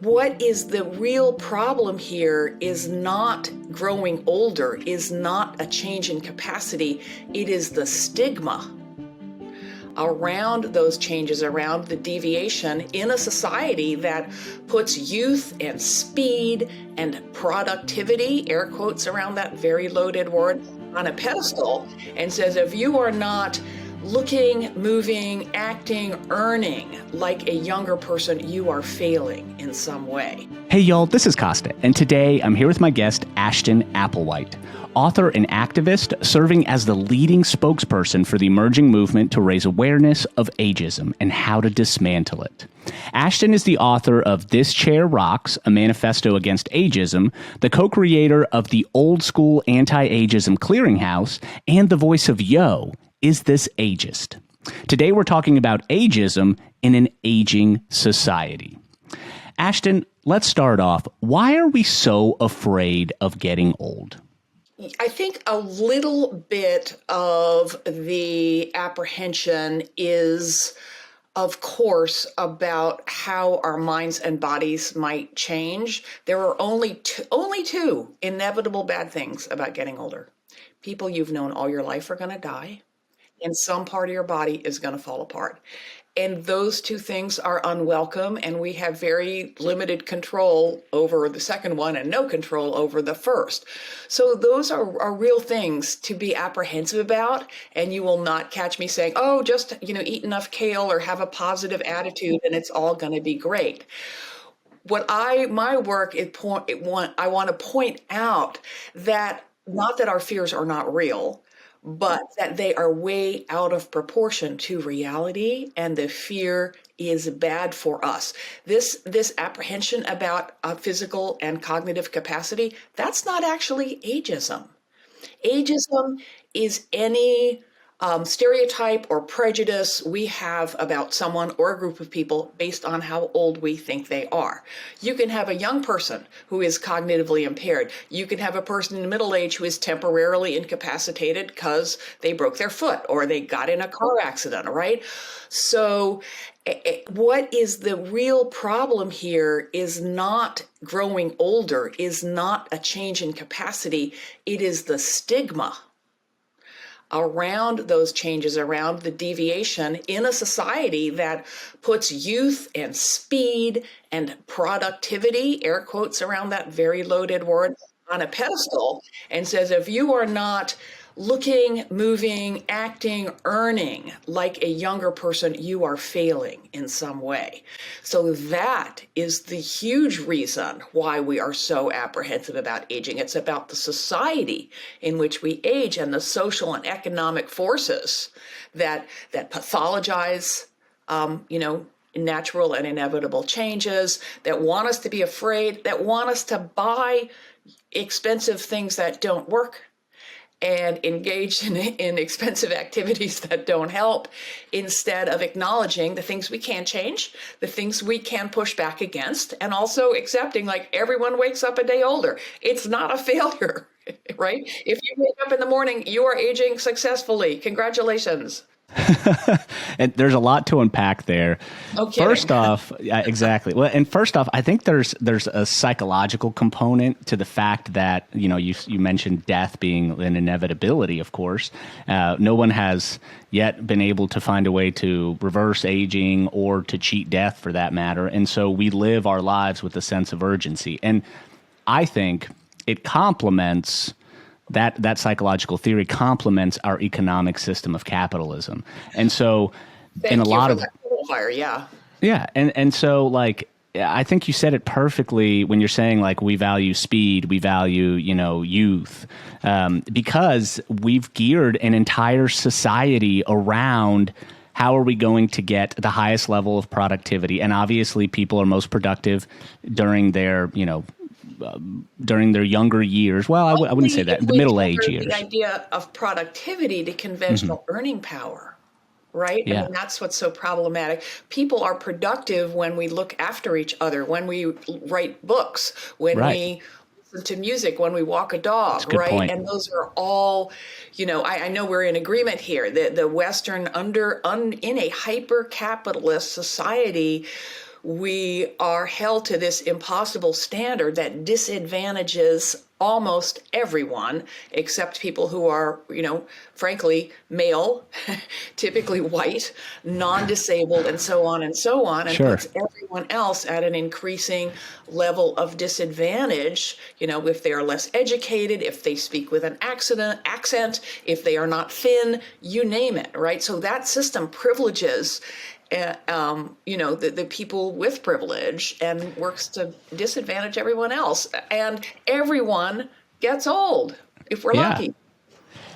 What is the real problem here is not growing older, is not a change in capacity. It is the stigma around those changes, around the deviation in a society that puts youth and speed and productivity, air quotes around that very loaded word, on a pedestal and says, if you are not looking, moving, acting, earning like a younger person, you are failing in some way. Hey y'all, this is Kosta, and today I'm here with my guest, Ashton Applewhite, author and activist serving as the leading spokesperson for the emerging movement to raise awareness of ageism and how to dismantle it. Ashton is the author of This Chair Rocks, a Manifesto Against Ageism, the co-creator of the Old School Anti-Ageism Clearinghouse, and the voice of Yo, Is This Ageist? Today we're talking about ageism in an aging society. Ashton, let's start off. Why are we so afraid of getting old? I think a little bit of the apprehension is, of course, about how our minds and bodies might change. There are only two inevitable bad things about getting older. People you've known all your life are going to die, and some part of your body is going to fall apart. And those two things are unwelcome, and we have very limited control over the second one and no control over the first. So those are real things to be apprehensive about, and you will not catch me saying, oh, just eat enough kale or have a positive attitude and it's all going to be great. My work is I want to point out that not that our fears are not real, but that they are way out of proportion to reality, and the fear is bad for us. This apprehension about physical and cognitive capacity, that's not actually ageism. Ageism is any stereotype or prejudice we have about someone or a group of people based on how old we think they are. You can have a young person who is cognitively impaired. You can have a person in middle age who is temporarily incapacitated because they broke their foot or they got in a car accident, right? So what is the real problem here is not growing older, is not a change in capacity. It is the stigma around those changes, around the deviation in a society that puts youth and speed and productivity, air quotes around that very loaded word, on a pedestal and says, if you are not looking, moving, acting, earning like a younger person, you are failing in some way. So that is the huge reason why we are so apprehensive about aging. It's about the society in which we age and the social and economic forces that pathologize, natural and inevitable changes, that want us to be afraid, that want us to buy expensive things that don't work and engaged in expensive activities that don't help, instead of acknowledging the things we can change, the things we can push back against, and also accepting, like, everyone wakes up a day older. It's not a failure, right? If you wake up in the morning, you are aging successfully. Congratulations. And there's a lot to unpack there. Okay. First off, exactly. Well, and first off, I think there's a psychological component to the fact that, you mentioned death being an inevitability, of course. No one has yet been able to find a way to reverse aging or to cheat death, for that matter. And so we live our lives with a sense of urgency. And I think it complements that psychological theory complements our economic system of capitalism. And so And so, like, I think you said it perfectly when you're saying, like, we value speed, we value, youth, because we've geared an entire society around how are we going to get the highest level of productivity. And obviously people are most productive during their, during their younger years. Well, I wouldn't say that. The middle age years. The idea of productivity to conventional earning power, right? Yeah. I mean, that's what's so problematic. People are productive when we look after each other, when we write books, when we listen to music, when we walk a dog, right? Point. And those are all, I know we're in agreement here that the Western in a hyper-capitalist society, we are held to this impossible standard that disadvantages almost everyone except people who are, frankly, male, typically white, non-disabled, and so on and so on, and Sure. puts everyone else at an increasing level of disadvantage, if they are less educated, if they speak with an accent, if they are not thin, you name it, right? So that system privileges the people with privilege and works to disadvantage everyone else. And everyone gets old if we're lucky.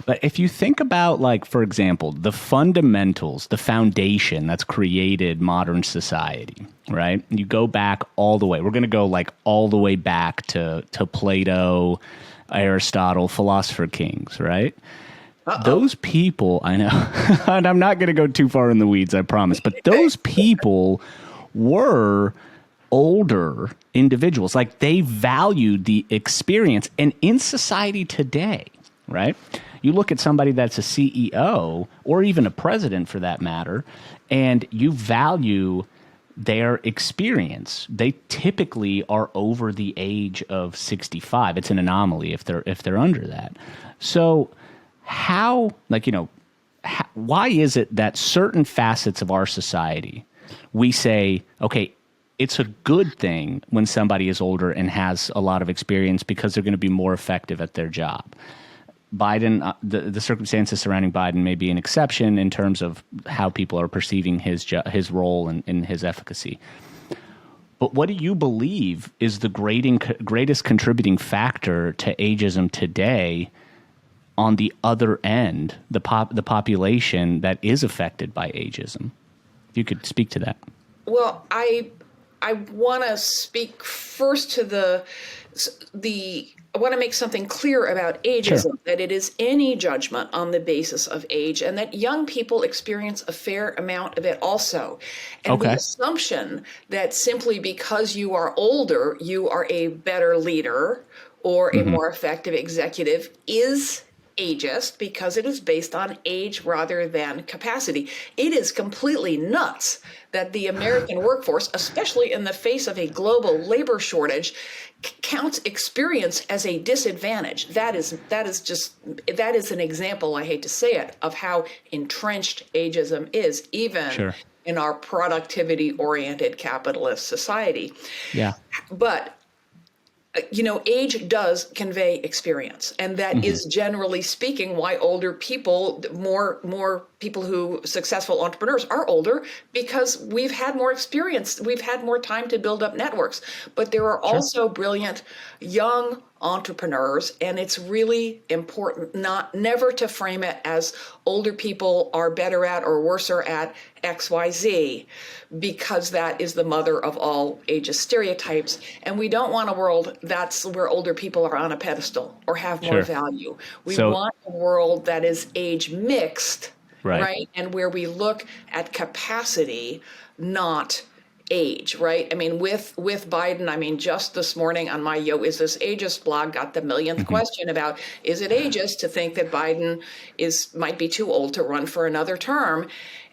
But if you think about, like, for example, the fundamentals, the foundation that's created modern society, right? You go back all the way. We're going to go like all the way back to Plato, Aristotle, philosopher kings, right? Those people, I know, and I'm not going to go too far in the weeds, I promise, but those people were older individuals. Like, they valued the experience. And in society today, right, you look at somebody that's a CEO or even a president for that matter, and you value their experience. They typically are over the age of 65. It's an anomaly if they're under that. So how, why is it that certain facets of our society, we say, okay, it's a good thing when somebody is older and has a lot of experience because they're going to be more effective at their job? Biden, the circumstances surrounding Biden may be an exception in terms of how people are perceiving his role and his efficacy. But what do you believe is the greatest contributing factor to ageism today on the other end, the population that is affected by ageism? If you could speak to that. Well, I want to speak first to I want to make something clear about ageism, Sure. that it is any judgment on the basis of age, and that young people experience a fair amount of it also. And the assumption that simply because you are older, you are a better leader or a more effective executive is ageist because it is based on age rather than capacity. It is completely nuts that the American workforce, especially in the face of a global labor shortage, counts experience as a disadvantage. That is an example, I hate to say it, of how entrenched ageism is, even in our productivity-oriented capitalist society. Yeah. But age does convey experience, and that is generally speaking why older people, more people who successful entrepreneurs are older, because we've had more experience, we've had more time to build up networks. But there are also brilliant young entrepreneurs, and it's really important never to frame it as older people are better at or worser at XYZ, because that is the mother of all ageist stereotypes. And we don't want a world that's where older people are on a pedestal or have more value. We want a world that is age mixed, right? And where we look at capacity, not age, right? I mean, with Biden, I mean, just this morning on my Yo, Is This Ageist blog, got the millionth question about, is it ageist to think that Biden might be too old to run for another term?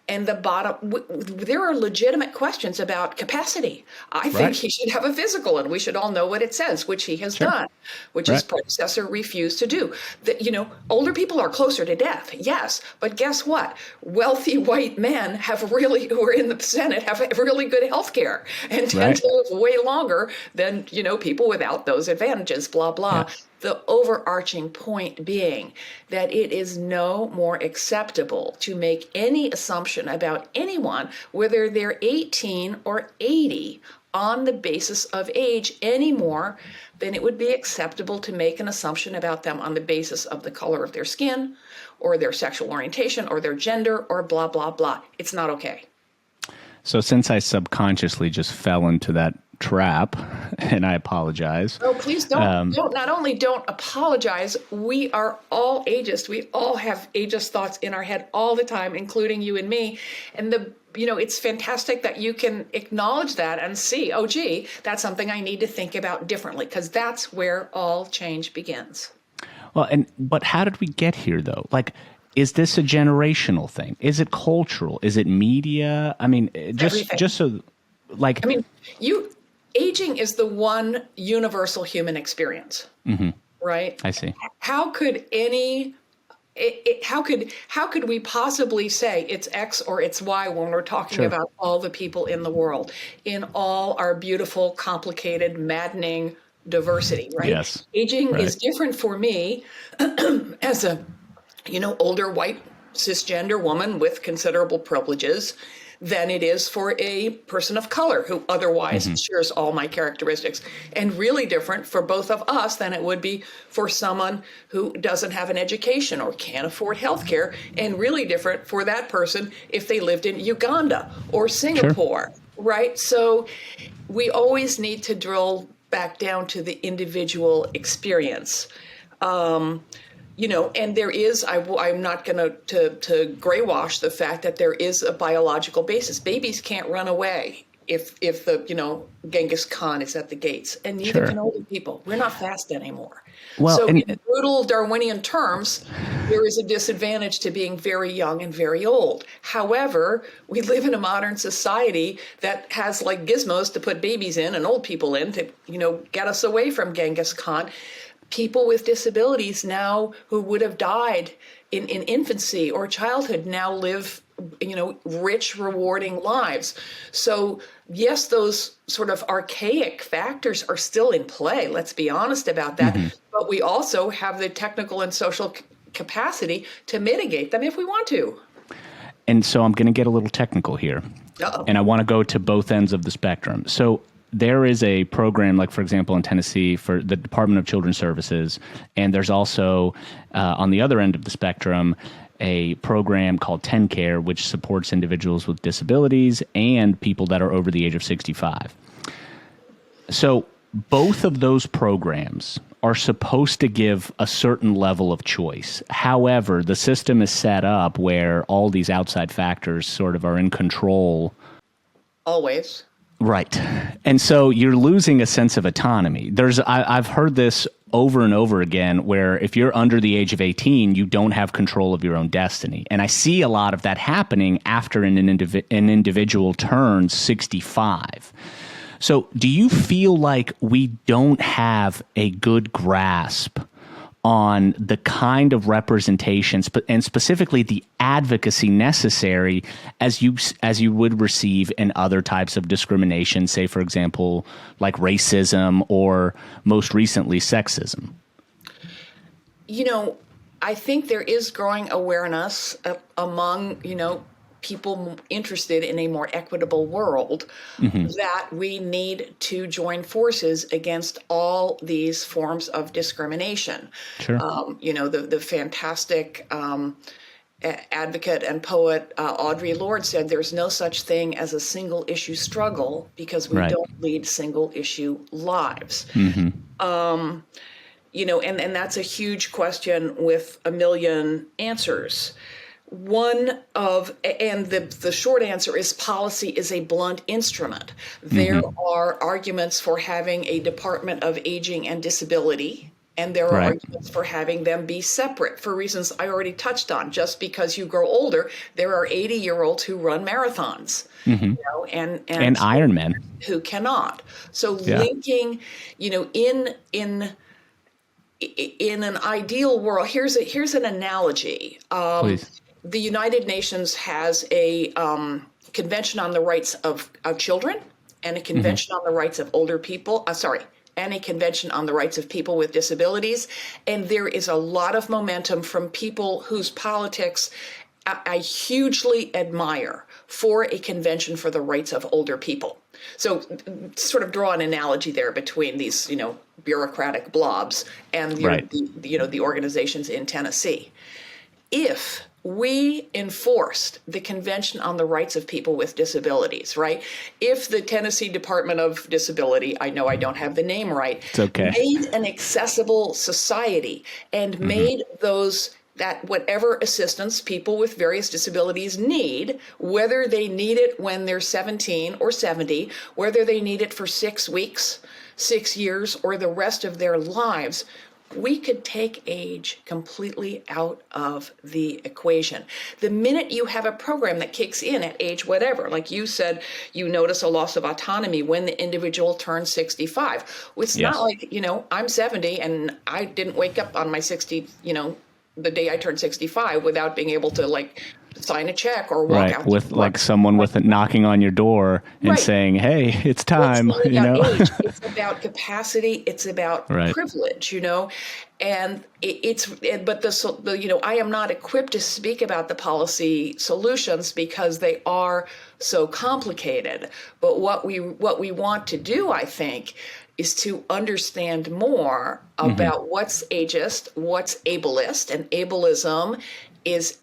And there are legitimate questions about capacity. I think he should have a physical, and we should all know what it says, which he has done, which his predecessor refused to do. Older people are closer to death, yes, but guess what? Wealthy white men who are in the Senate have really good health care and tend to live way longer than, people without those advantages, blah, blah. Yeah. The overarching point being that it is no more acceptable to make any assumption about anyone, whether they're 18 or 80, on the basis of age any more than it would be acceptable to make an assumption about them on the basis of the color of their skin or their sexual orientation or their gender or blah, blah, blah. It's not okay. So since I subconsciously just fell into that trap, and I apologize. Oh, please don't. Not only don't apologize, we are all ageist. We all have ageist thoughts in our head all the time, including you and me. And it's fantastic that you can acknowledge that and see, oh, gee, that's something I need to think about differently, because that's where all change begins. Well, but how did we get here, though? Is this a generational thing? Is it cultural? Is it media? I mean, just so. Like, I mean, aging is the one universal human experience, right? I see. How could how could we possibly say it's X or it's Y when we're talking Sure. about all the people in the world, in all our beautiful, complicated, maddening diversity, right? Yes. Aging Right. is different for me as a, older white cisgender woman with considerable privileges than it is for a person of color who otherwise shares all my characteristics, and really different for both of us than it would be for someone who doesn't have an education or can't afford health care, and really different for that person if they lived in Uganda or Singapore, right? So we always need to drill back down to the individual experience. And there is, I'm not going to gray wash the fact that there is a biological basis. Babies can't run away if the, Genghis Khan is at the gates, and neither can older people. We're not fast anymore. Well, so in brutal Darwinian terms, there is a disadvantage to being very young and very old. However, we live in a modern society that has like gizmos to put babies in and old people in to, get us away from Genghis Khan. People with disabilities now who would have died in infancy or childhood now live, rich, rewarding lives. So yes, those sort of archaic factors are still in play. Let's be honest about that. But we also have the technical and social capacity to mitigate them if we want to. And so I'm going to get a little technical here. Uh-oh. And I want to go to both ends of the spectrum. So there is a program, like, for example, in Tennessee for the Department of Children's Services, and there's also, on the other end of the spectrum, a program called TennCare, which supports individuals with disabilities and people that are over the age of 65. So both of those programs are supposed to give a certain level of choice. However, the system is set up where all these outside factors sort of are in control. Always. Right. And so you're losing a sense of autonomy. I've heard this over and over again, where if you're under the age of 18, you don't have control of your own destiny. And I see a lot of that happening after an individual turns 65. So do you feel like we don't have a good grasp on the kind of representations, and specifically the advocacy necessary as you would receive in other types of discrimination, say, for example, like racism or most recently sexism? I think there is growing awareness among, people interested in a more equitable world that we need to join forces against all these forms of discrimination. Sure. The fantastic advocate and poet Audre Lorde said there's no such thing as a single issue struggle because we don't lead single issue lives. And that's a huge question with a million answers. The short answer is policy is a blunt instrument. There are arguments for having a Department of Aging and Disability, and there are arguments for having them be separate for reasons I already touched on. Just because you grow older, there are 80-year-olds who run marathons, and Ironmen who cannot. So linking, in an ideal world, here's an analogy. Please. The United Nations has a Convention on the Rights of Children and a Convention on the Rights of Older People. And a Convention on the Rights of People with Disabilities. And there is a lot of momentum from people whose politics I hugely admire for a convention for the rights of older people. So sort of draw an analogy there between these, bureaucratic blobs and the organizations in Tennessee. If we enforced the Convention on the Rights of People with Disabilities, right? If the Tennessee Department of Disability, I know I don't have the name right, it's okay, made an accessible society and made that whatever assistance people with various disabilities need, whether they need it when they're 17 or 70, whether they need it for 6 weeks, 6 years, or the rest of their lives, we could take age completely out of the equation. The minute you have a program that kicks in at age whatever, like you said, you notice a loss of autonomy when the individual turns 65. It's not like, I'm 70 and I didn't wake up on my 60, the day I turned 65 without being able to sign a check or walk out. With someone with it knocking on your door and saying, "Hey, it's time." It's not about age. It's about capacity. It's about privilege. And I am not equipped to speak about the policy solutions because they are so complicated. But what we want to do, I think, is to understand more about what's ageist, what's ableist, and ableism is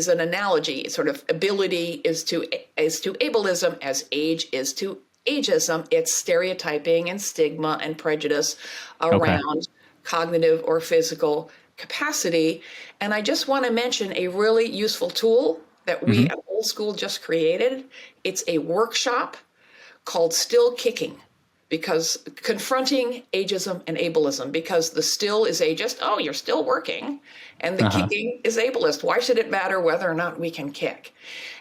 an analogy. Sort of ability is to ableism as age is to ageism. It's stereotyping and stigma and prejudice around cognitive or physical capacity. And I just want to mention a really useful tool that we at Old School just created. It's a workshop called Still Kicking, because confronting ageism and ableism, because the still is ageist, oh, you're still working, and the kicking is ableist. Why should it matter whether or not we can kick?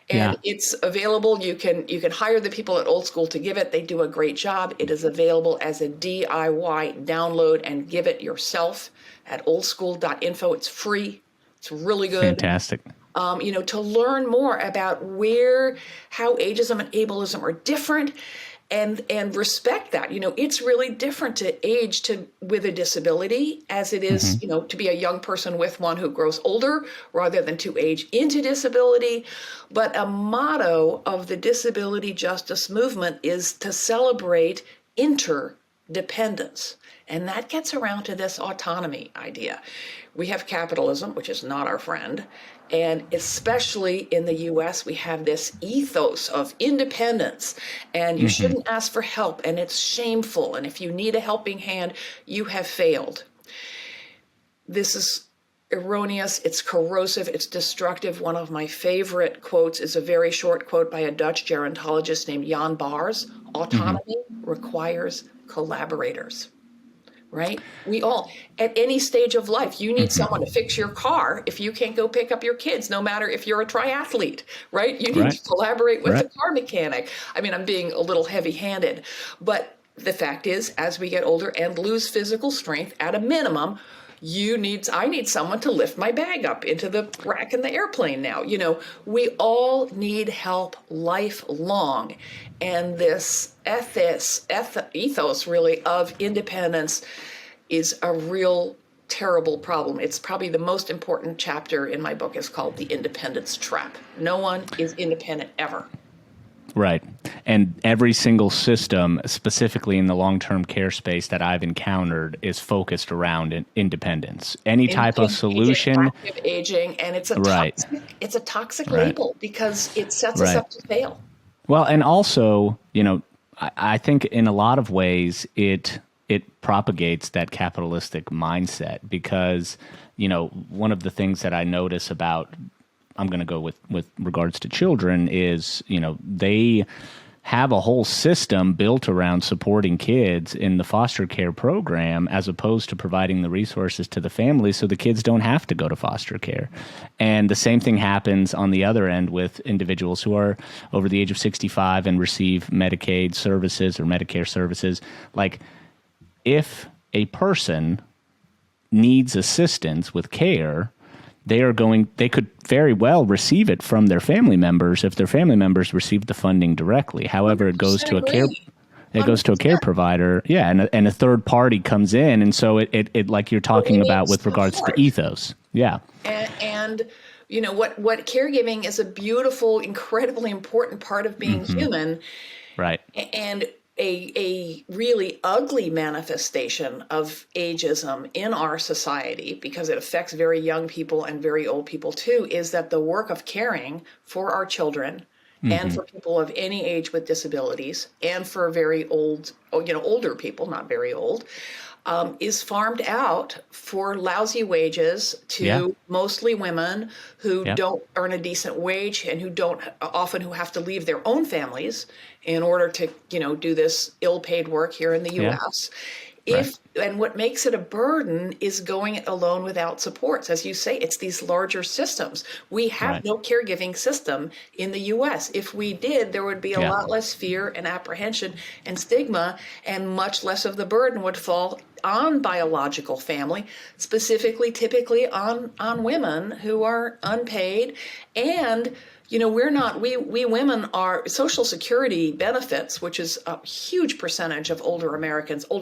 And it's available. You can hire the people at Old School to give it. They do a great job. It is available as a DIY download and give it yourself at oldschool.info. It's free. It's really good. Fantastic. To learn more about how ageism and ableism are different, and respect that. It's really different to age with a disability as it is, to be a young person with one who grows older rather than to age into disability. But a motto of the disability justice movement is to celebrate interdependence. And that gets around to this autonomy idea. We have capitalism, which is not our friend. And especially in the U.S., we have this ethos of independence, and you shouldn't ask for help, and it's shameful. And if you need a helping hand, you have failed. This is erroneous. It's corrosive. It's destructive. One of my favorite quotes is a very short quote by a Dutch gerontologist named Jan Baars. Autonomy requires collaborators. Right? We all, at any stage of life, you need someone to fix your car if you can't go pick up your kids, no matter if you're a triathlete, right? You need to collaborate with the car mechanic. I mean, I'm being a little heavy-handed, but the fact is, as we get older and lose physical strength, at a minimum, I need someone to lift my bag up into the rack in the airplane now. We all need help lifelong. And this ethos really of independence is a real terrible problem. It's probably the most important chapter in my book is called The Independence Trap. No one is independent ever. Right. And every single system, specifically in the long-term care space that I've encountered, is focused around independence. Any type of solution. Active aging, and it's a toxic label because it sets us up to fail. Well, and also, I think in a lot of ways it propagates that capitalistic mindset because, one of the things that I notice about, I'm going to go with regards to children is, they have a whole system built around supporting kids in the foster care program as opposed to providing the resources to the family so the kids don't have to go to foster care. And the same thing happens on the other end with individuals who are over the age of 65 and receive Medicaid services or Medicare services. Like, if a person needs assistance with care, they could very well receive it from their family members if their family members receive the funding directly. However, it goes to a care provider, and a third party comes in, and so it like you're talking about with regards to ethos, and what caregiving is a beautiful, incredibly important part of being human, right? And a really ugly manifestation of ageism in our society, because it affects very young people and very old people too, is that the work of caring for our children and for people of any age with disabilities and for very old, older people, not very old, is farmed out for lousy wages to mostly women who don't earn a decent wage and who have to leave their own families in order to, do this ill-paid work here in the U.S. And what makes it a burden is going it alone without supports. As you say, it's these larger systems. We have no caregiving system in the U.S. If we did, there would be a lot less fear and apprehension and stigma, and much less of the burden would fall on biological family, specifically, typically on women who are unpaid. And we women are Social Security benefits, which is a huge percentage of older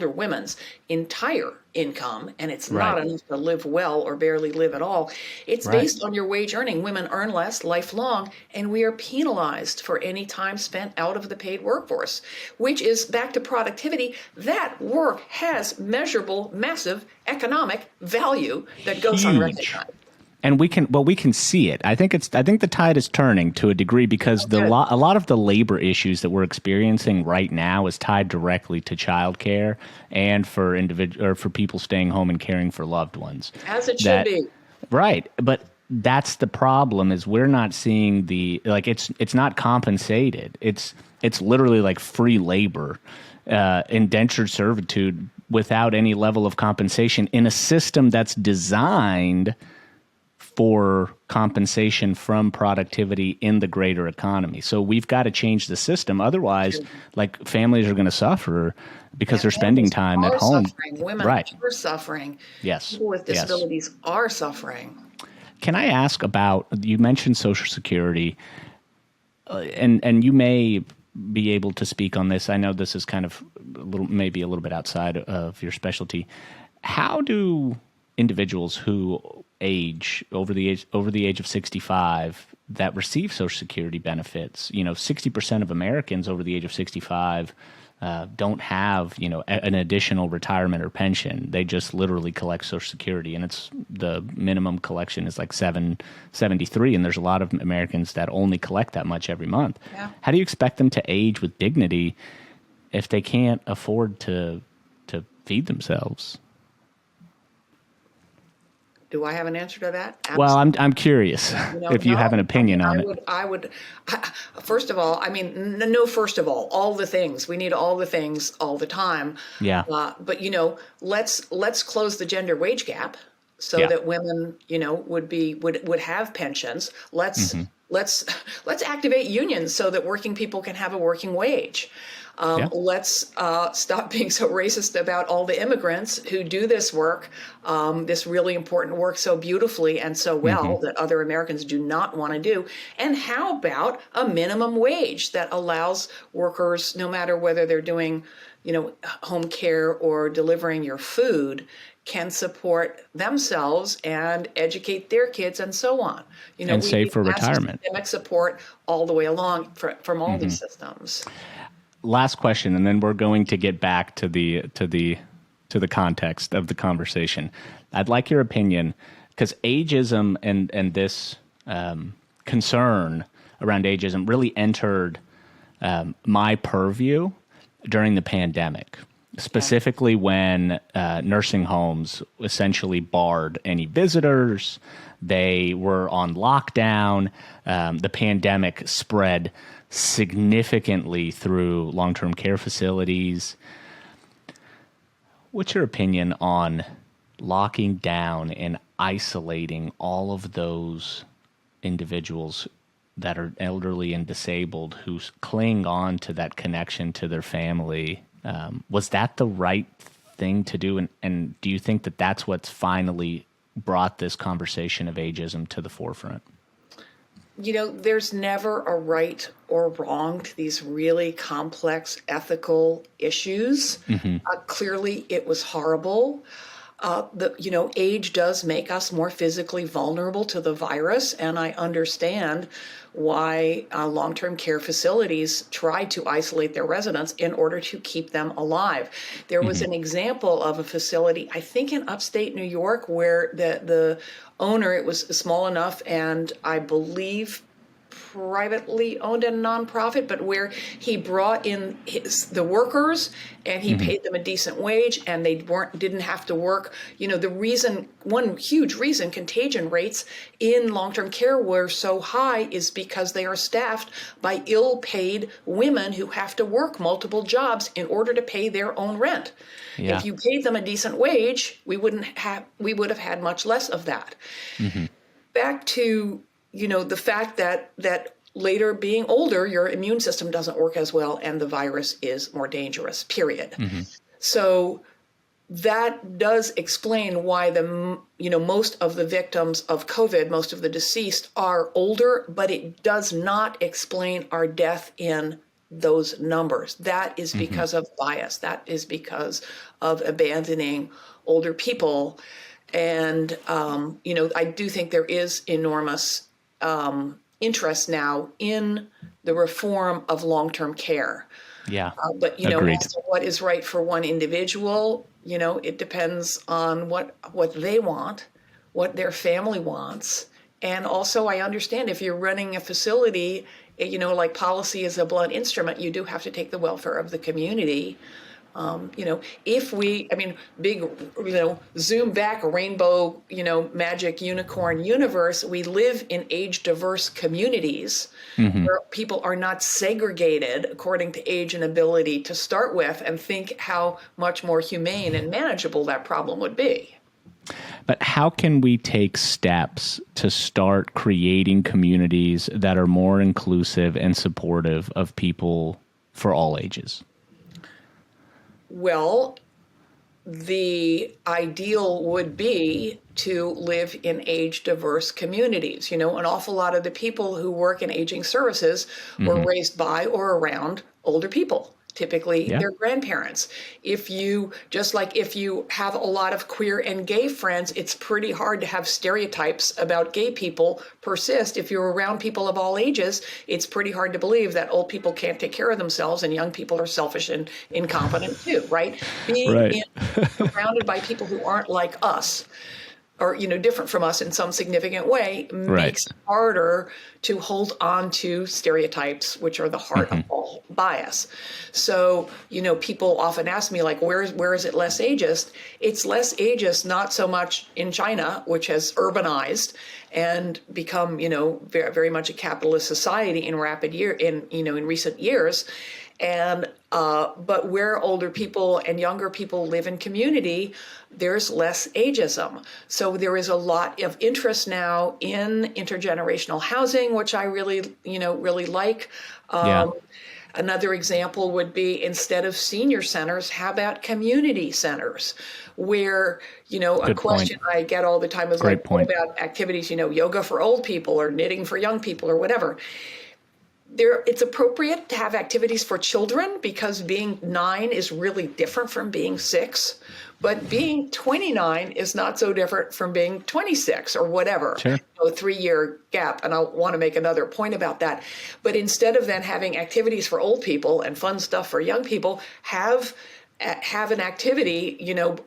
women's entire income, and it's not enough to live well or barely live at all. It's based on your wage earning. Women earn less lifelong, and we are penalized for any time spent out of the paid workforce, which is back to productivity. That work has measurable, massive economic value that goes unrecognized. And we can see it. I think the tide is turning to a degree because a lot of the labor issues that we're experiencing right now is tied directly to childcare and for people staying home and caring for loved ones. As it should be. Right, but that's the problem is we're not seeing it's not compensated. It's literally like free labor, indentured servitude without any level of compensation in a system that's designed for compensation from productivity in the greater economy. So we've got to change the system. Otherwise, families are going to suffer because they're spending time at home. Women are suffering. Yes. People with disabilities are suffering. Can I ask about, you mentioned Social Security, and you may be able to speak on this. I know this is kind of maybe a little bit outside of your specialty. How do individuals who age over the age of 65 that receive Social Security benefits, 60% of Americans over the age of 65 don't have, an additional retirement or pension. They just literally collect Social Security, and the minimum collection is like $773, and there's a lot of Americans that only collect that much every month. Yeah. How do you expect them to age with dignity if they can't afford to feed themselves? Do I have an answer to that? Absolutely. Well, I'm curious if you have an opinion on it. First of all, all the things. We need all the things all the time. Yeah. But let's close the gender wage gap so that women, would have pensions. Let's activate unions so that working people can have a working wage. Let's stop being so racist about all the immigrants who do this work, this really important work so beautifully and so well that other Americans do not want to do. And how about a minimum wage that allows workers, no matter whether they're doing, home care or delivering your food, can support themselves and educate their kids and so on. And save for retirement. Systemic support all the way along from all these systems. Last question, and then we're going to get back to the context of the conversation. I'd like your opinion, because ageism and this concern around ageism really entered my purview during the pandemic, specifically when nursing homes essentially barred any visitors. They were on lockdown. The pandemic spread significantly through long-term care facilities. What's your opinion on locking down and isolating all of those individuals that are elderly and disabled who cling on to that connection to their family? Was that the right thing to do? And do you think that that's what's finally brought this conversation of ageism to the forefront? There's never a right or wrong to these really complex ethical issues. Clearly, it was horrible. Age does make us more physically vulnerable to the virus, and I understand why long-term care facilities tried to isolate their residents in order to keep them alive. There was an example of a facility, I think in upstate New York, where the owner, it was small enough and I believe privately owned and nonprofit, but where he brought in the workers and he paid them a decent wage and they didn't have to work. One huge reason contagion rates in long-term care were so high is because they are staffed by ill-paid women who have to work multiple jobs in order to pay their own rent. Yeah. If you paid them a decent wage, we would have had much less of that. Back to the fact that later, being older, your immune system doesn't work as well and the virus is more dangerous, period. So that does explain why most of the victims of COVID, most of the deceased, are older, but it does not explain our death in those numbers. That is because of bias. That is because of abandoning older people. And, I do think there is enormous interest now in the reform of long-term care. Yeah. But, also what is right for one individual, it depends on what they want, what their family wants. And also, I understand if you're running a facility, like policy is a blunt instrument, you do have to take the welfare of the community. Zoom back, rainbow, magic unicorn universe, we live in age diverse communities where people are not segregated according to age and ability to start with, and think how much more humane and manageable that problem would be. But how can we take steps to start creating communities that are more inclusive and supportive of people for all ages? Well, the ideal would be to live in age-diverse communities. An awful lot of the people who work in aging services were raised by or around older people, typically their grandparents. If you have a lot of queer and gay friends, it's pretty hard to have stereotypes about gay people persist. If you're around people of all ages, it's pretty hard to believe that old people can't take care of themselves and young people are selfish and incompetent too, right? Being surrounded by people who aren't like us, or different from us in some significant way, makes it harder to hold on to stereotypes, which are the heart of all bias. So, people often ask me, like, where is it less ageist? It's less ageist not so much in China, which has urbanized and become, very, very much a capitalist society in recent years. And but where older people and younger people live in community, there's less ageism. So there is a lot of interest now in intergenerational housing, which I really like. Another example would be, instead of senior centers, how about community centers, where, a question I get all the time is what about activities, yoga for old people or knitting for young people or whatever. It's appropriate to have activities for children because being 9 is really different from being 6, but being 29 is not so different from being 26 or whatever. Sure. A 3-year gap. And I want to make another point about that. But instead of then having activities for old people and fun stuff for young people, have an activity,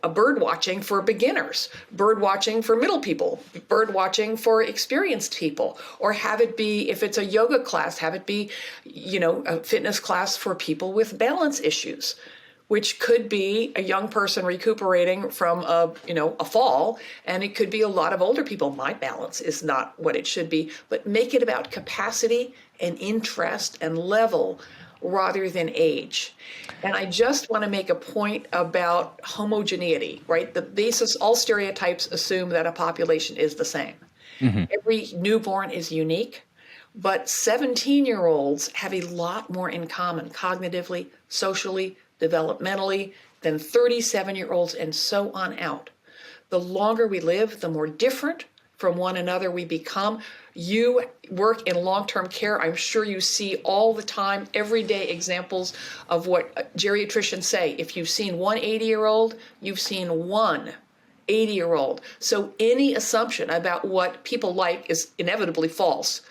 a bird watching for beginners, bird watching for middle people, bird watching for experienced people, or have it be, if it's a yoga class, have it be, a fitness class for people with balance issues, which could be a young person recuperating from a fall, and it could be a lot of older people. My balance is not what it should be, but make it about capacity and interest and level rather than age. And I just want to make a point about homogeneity, right? The basis, all stereotypes assume that a population is the same. Every newborn is unique, but 17-year-olds have a lot more in common cognitively, socially, developmentally than 37-year-olds and so on out. The longer we live, the more different from one another we become. You work in long-term care. I'm sure you see all the time, everyday examples of what geriatricians say. If you've seen one 80-year-old, you've seen one 80-year-old. So any assumption about what people like is inevitably false.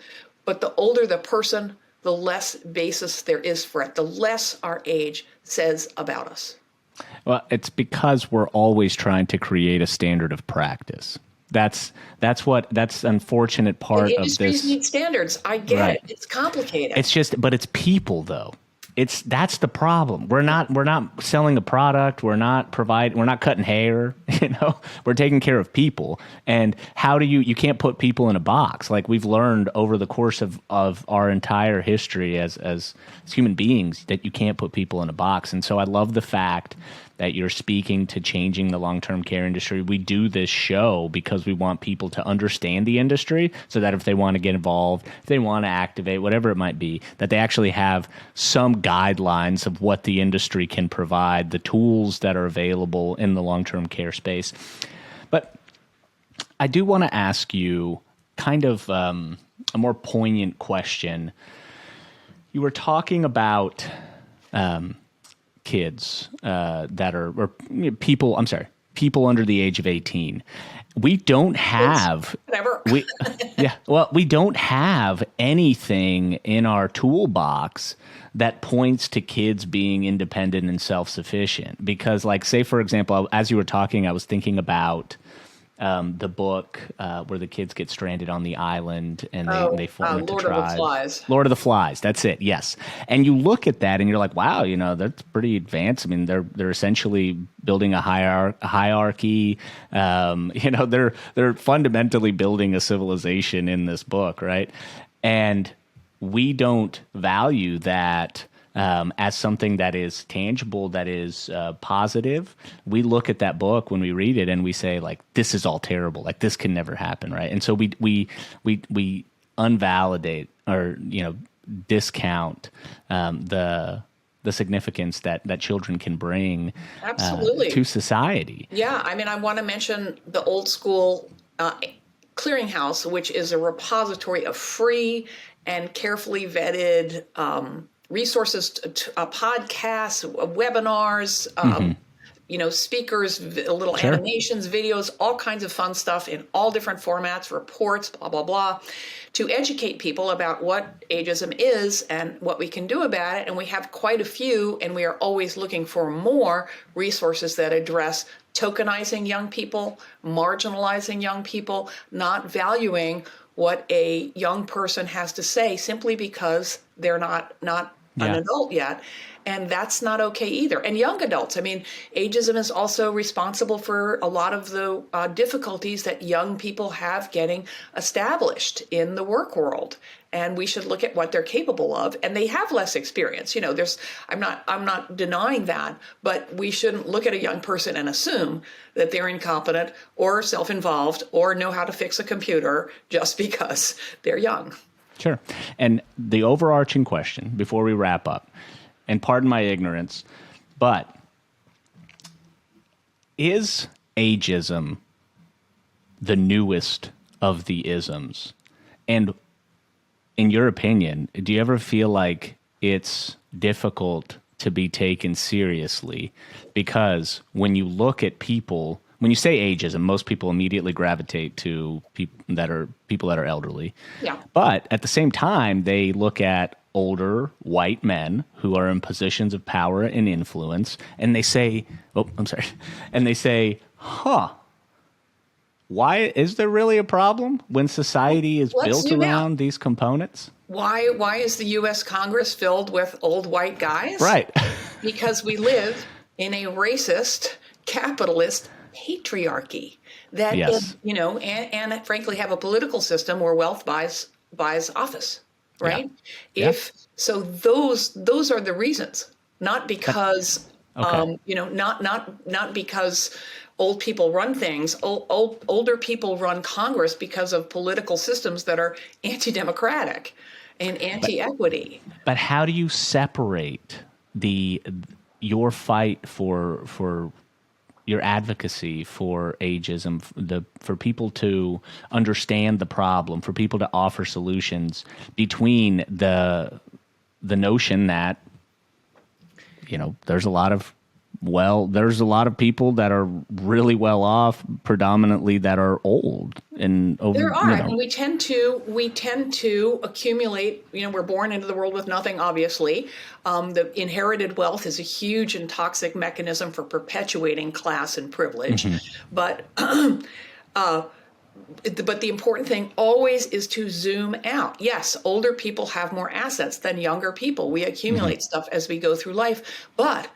But the older the person, the less basis there is for it, the less our age says about us. Well, it's because we're always trying to create a standard of practice. That's the unfortunate part of Industries this. need standards. I get it. It's complicated. It's just, but it's people though. That's the problem. We're not selling a product. We're not cutting hair. We're taking care of people. And how do you can't put people in a box. Like we've learned over the course of our entire history as human beings that you can't put people in a box. And so I love the fact that you're speaking to changing the long-term care industry. We do this show because we want people to understand the industry so that if they want to get involved, if they want to activate, whatever it might be, that they actually have some guidelines of what the industry can provide, the tools that are available in the long-term care space. But I do want to ask you kind of a more poignant question. You were talking about kids that are, or people, I'm sorry, people under the age of 18. We don't have, we don't have anything in our toolbox that points to kids being independent and self-sufficient. Because like, say, for example, as you were talking, I was thinking about the book where the kids get stranded on the island and they form into tribes. Lord of the Flies. Lord of the Flies. That's it. Yes. And you look at that and you're like, wow, that's pretty advanced. I mean, they're essentially building a hierarchy. They're fundamentally building a civilization in this book, right? And we don't value that as something that is tangible, that is positive. We look at that book when we read it and we say, like, this is all terrible. Like, this can never happen, right? And so we unvalidate or discount the significance that children can bring to society. Yeah, I mean, I want to mention the Old School Clearinghouse, which is a repository of free and carefully vetted resources, podcasts, webinars, speakers, little animations, videos, all kinds of fun stuff in all different formats, reports, blah, blah, blah, to educate people about what ageism is and what we can do about it. And we have quite a few, and we are always looking for more resources that address tokenizing young people, marginalizing young people, not valuing what a young person has to say simply because they're not an adult yet. And that's not okay either. And young adults, I mean, ageism is also responsible for a lot of the difficulties that young people have getting established in the work world. And we should look at what they're capable of. And they have less experience. I'm not denying that, but we shouldn't look at a young person and assume that they're incompetent or self-involved or know how to fix a computer just because they're young. Sure. And the overarching question before we wrap up, and pardon my ignorance, but is ageism the newest of the isms? And in your opinion, do you ever feel like it's difficult to be taken seriously? Because when you look at people, when you say ageism, most people immediately gravitate to people that are elderly. Yeah. But at the same time, they look at older white men who are in positions of power and influence, and they say, why is there really a problem when society is built around these components? Why is the U.S. Congress filled with old white guys? Right. Because we live in a racist, capitalist patriarchy that is, and frankly have a political system where wealth buys office. Right? Yeah. So those are the reasons, not because not because old people run things. Older people run Congress because of political systems that are anti-democratic and anti-equity. But how do you separate your fight for your advocacy for ageism, for people to understand the problem, for people to offer solutions, between the notion that there's a lot of people that are really well off, predominantly that are old and over. There are. I mean, we tend to accumulate. We're born into the world with nothing. Obviously, the inherited wealth is a huge and toxic mechanism for perpetuating class and privilege. Mm-hmm. But but the important thing always is to zoom out. Yes, older people have more assets than younger people. We accumulate stuff as we go through life, but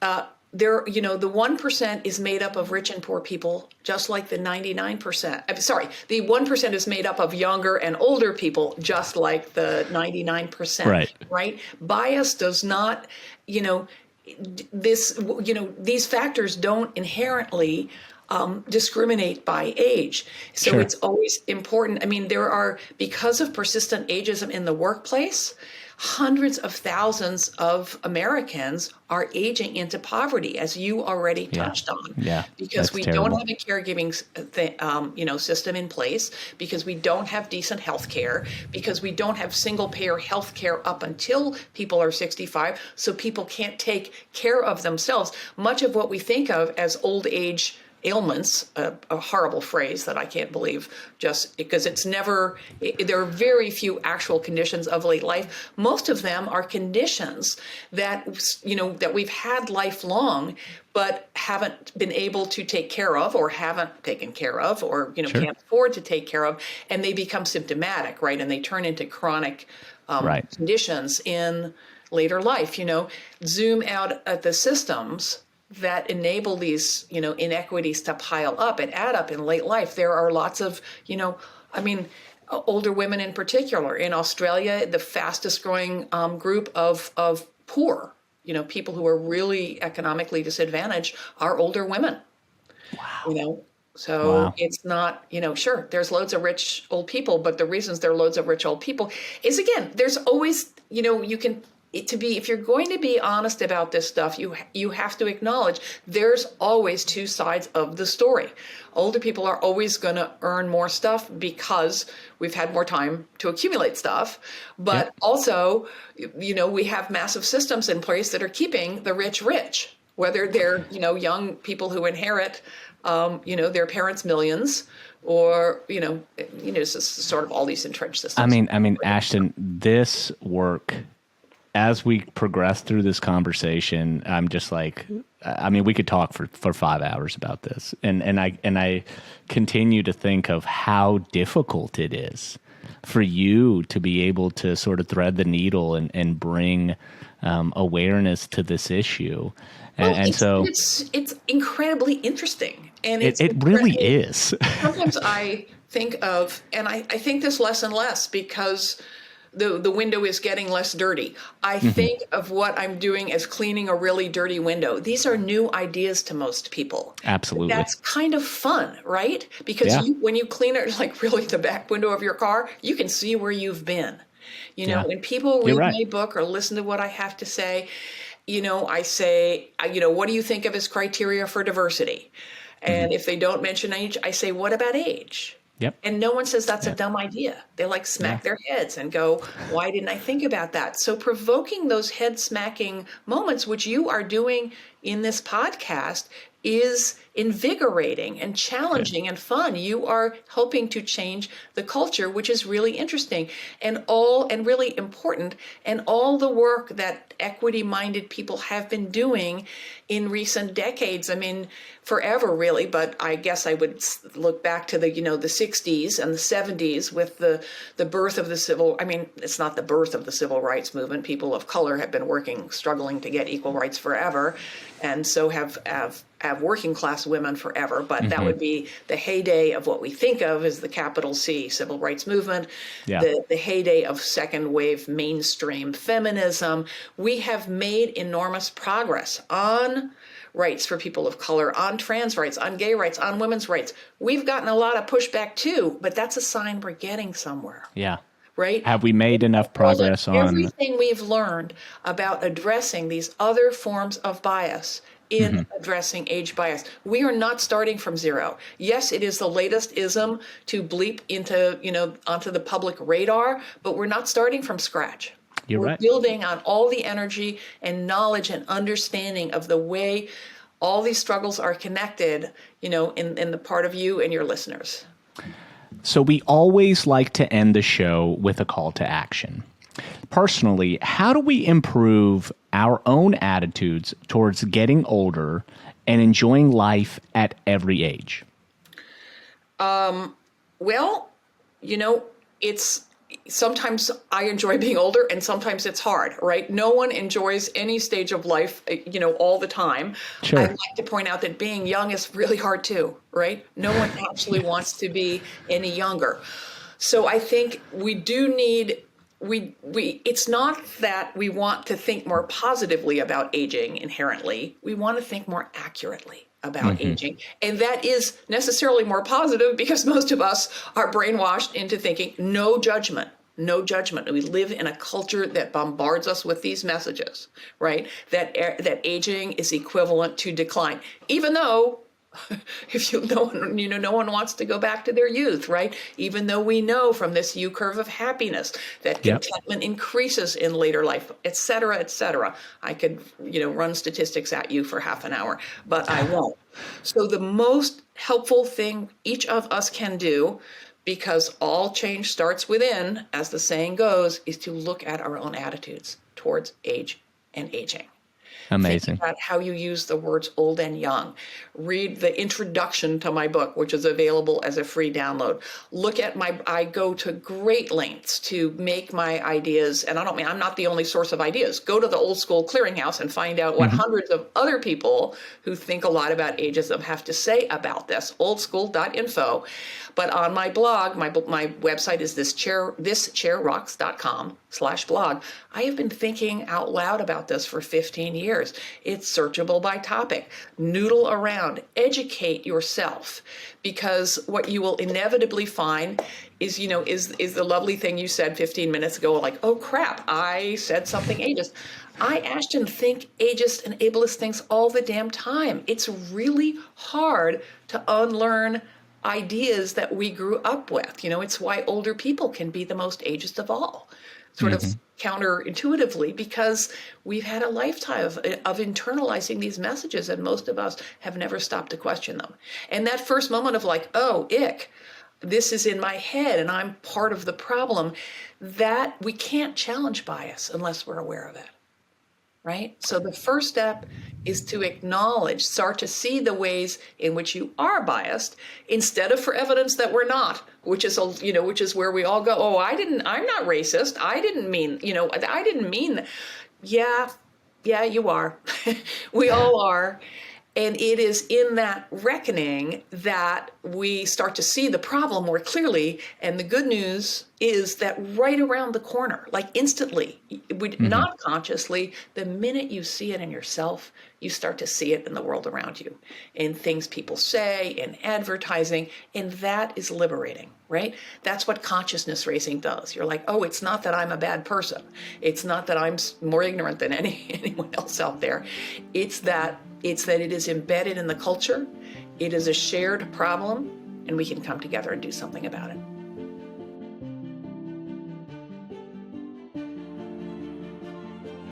the 1% is made up of rich and poor people, just like the 99%. I'm sorry, the 1% is made up of younger and older people, just like the 99%. Right? Bias does not, these factors don't inherently discriminate by age. So it's always important. I mean, because of persistent ageism in the workplace, hundreds of thousands of Americans are aging into poverty, as you already touched on. Yeah, because we terrible. don't have a caregiving, system in place, because we don't have decent health care, because we don't have single-payer health care up until people are 65, so people can't take care of themselves. Much of what we think of as old age ailments, a horrible phrase that I can't believe, just because there are very few actual conditions of late life. Most of them are conditions that, that we've had lifelong, but haven't been able to take care of, or haven't taken care of, or, can't afford to take care of, and they become symptomatic, right? And they turn into chronic conditions in later life. Zoom out at the systems that enable these, inequities to pile up and add up in late life. There are lots of, older women in particular. In Australia, the fastest growing group of poor, people who are really economically disadvantaged are older women. Wow. So it's not, sure, there's loads of rich old people, but the reasons there are loads of rich old people is, again, there's always, if you're going to be honest about this stuff, you have to acknowledge there's always two sides of the story. Older people are always going to earn more stuff because we've had more time to accumulate stuff. But also, we have massive systems in place that are keeping the rich rich, whether they're, young people who inherit, their parents' millions, or, it's just sort of all these entrenched systems. I mean, Ashton, this work, as we progress through this conversation, I'm just like, we could talk for 5 hours about this. And I continue to think of how difficult it is for you to be able to sort of thread the needle and bring awareness to to issue. It's incredibly interesting. And it really is. Sometimes I think of, and I think this less and less, because the window is getting less dirty. I think of what I'm doing as cleaning a really dirty window. These are new ideas to most people. Absolutely. That's kind of fun, right? Because when you clean it, like really the back window of your car, you can see where you've been. When people read my book or listen to what I have to say, I say, what do you think of as criteria for diversity? And if they don't mention age, I say, what about age? Yep. And no one says that's a dumb idea. They smack their heads and go, why didn't I think about that? So provoking those head smacking moments, which you are doing in this podcast, is invigorating and challenging and fun. You are helping to change the culture, which is really interesting and really important. And all the work that equity-minded people have been doing in recent decades, forever really, but I guess I would look back to the 60s and the 70s with the birth of it's not the birth of the civil rights movement. People of color have been struggling to get equal rights forever, and so have working class women forever. But that would be the heyday of what we think of as the capital C civil rights movement, the heyday of second wave mainstream feminism. We have made enormous progress on rights for people of color, on trans rights, on gay rights, on women's rights. We've gotten a lot of pushback too, but that's a sign we're getting somewhere. Yeah. Right? Have we made enough progress on everything we've learned about addressing these other forms of bias in addressing age bias? We are not starting from zero. Yes, it is the latest ism to bleep onto the public radar, but we're not starting from scratch. We're building on all the energy and knowledge and understanding of the way all these struggles are connected, in the part of you and your listeners. So we always like to end the show with a call to action. Personally, how do we improve our own attitudes towards getting older and enjoying life at every age? Well, it's sometimes I enjoy being older and sometimes it's hard, right? No one enjoys any stage of life, all the time. Sure. I'd like to point out that being young is really hard too, right? No one actually wants to be any younger. So I think we do need, it's not that we want to think more positively about aging inherently. We want to think more accurately about aging. And that is necessarily more positive because most of us are brainwashed into thinking no judgment. No judgment. We live in a culture that bombards us with these messages, right? That aging is equivalent to decline, even though no one wants to go back to their youth, right? Even though we know from this U curve of happiness that contentment increases in later life, et cetera, et cetera. I could, run statistics at you for half an hour, but I won't. So the most helpful thing each of us can do, because all change starts within, as the saying goes, is to look at our own attitudes towards age and aging. Amazing. Think about how you use the words old and young. Read the introduction to my book, which is available as a free download. Look at I go to great lengths to make my ideas, and I'm not the only source of ideas. Go to the Old School Clearinghouse and find out what hundreds of other people who think a lot about ageism have to say about this, oldschool.info. But on my blog, my website is thischairrocks.com/blog. I have been thinking out loud about this for 15 years. It's searchable by topic. Noodle around, educate yourself, because what you will inevitably find is the lovely thing you said 15 minutes ago, like, oh crap, I said something ageist. I, Ashton, think ageist and ableist things all the damn time. It's really hard to unlearn ideas that we grew up with. It's why older people can be the most ageist of all, sort of counterintuitively, because we've had a lifetime of internalizing these messages, and most of us have never stopped to question them. And that first moment of like, oh, ick, this is in my head and I'm part of the problem, that we can't challenge bias unless we're aware of it. Right? So the first step is to acknowledge, start to see the ways in which you are biased, instead of for evidence that we're not, which is where we all go, oh, I'm not racist. I didn't mean. Yeah, you are. We all are. And it is in that reckoning that we start to see the problem more clearly. And the good news is that right around the corner, like instantly, not consciously, the minute you see it in yourself, you start to see it in the world around you, in things people say, in advertising, and that is liberating, right? That's what consciousness raising does. You're like, oh, it's not that I'm a bad person. It's not that I'm more ignorant than anyone else out there. It's that it is embedded in the culture. It is a shared problem, and we can come together and do something about it.